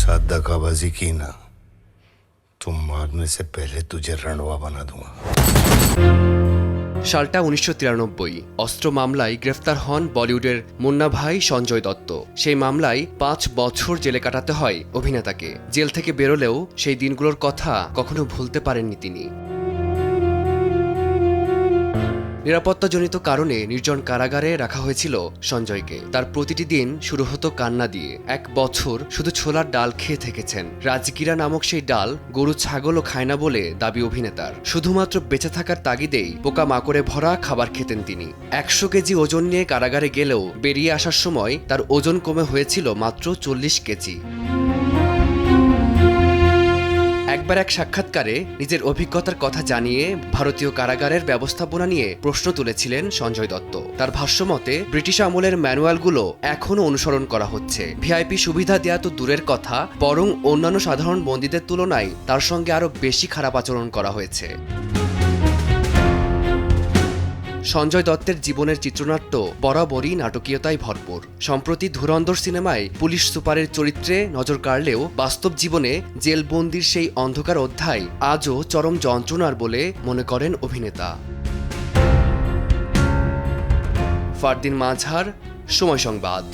साथ दगाबाजी की ना तो मारने से पहले तुझे रणवा बना दूंगा। সালটা 1993। অস্ত্র মামলায় গ্রেফতার হন বলিউডের মুন্না ভাই সঞ্জয় দত্ত। সেই মামলায় 5 বছর জেলে কাটাতে হয় অভিনেতাকে। জেল থেকে বেরোলেও সেই দিনগুলোর কথা কখনো ভুলতে পারেননি তিনি। নিরাপত্তাজনিত কারণে নির্জন কারাগারে রাখা হয়েছিল সঞ্জয়কে। তার প্রতিটি দিন শুরু হতো কান্না দিয়ে। 1 বছর শুধু ছোলার ডাল খেয়ে থেকেছেন। রাজগীরা নামক সেই ডাল গরু ছাগলও খায় না বলে দাবি অভিনেতার। শুধুমাত্র বেঁচে থাকার তাগিদেই পোকা মাকড়ে ভরা খাবার খেতেন তিনি। 100 কেজি ওজন নিয়ে কারাগারে গেলেও বেরিয়ে আসার সময় তার ওজন কমে হয়েছিল মাত্র 40 কেজি। একবার এক সাক্ষাৎকারে নিজের অভিজ্ঞতার কথা জানিয়ে ভারতীয় কারাগারের ব্যবস্থাপনা নিয়ে প্রশ্ন তুলেছিলেন সঞ্জয় দত্ত। তার ভাষ্যমতে ব্রিটিশ আমলের ম্যানুয়ালগুলো এখনও অনুসরণ করা হচ্ছে। ভিআইপি সুবিধা দেয়া তো দূরের কথা, বরং অন্যান্য সাধারণ বন্দীদের তুলনায় তার সঙ্গে আরও বেশি খারাপ আচরণ করা হয়েছে। সঞ্জয় দত্তের জীবনের চিত্রনাট্য বরাবরই নাটকীয়তায় ভরপুর। সম্প্রতি ধুরন্ধর সিনেমায় পুলিশ সুপারের চরিত্রে নজর কাড়লেও বাস্তব জীবনে জেলবন্দির সেই অন্ধকার অধ্যায় আজও চরম যন্ত্রণার বলে মনে করেন অভিনেতা। ফারদিন মাঝহার, সময় সংবাদ।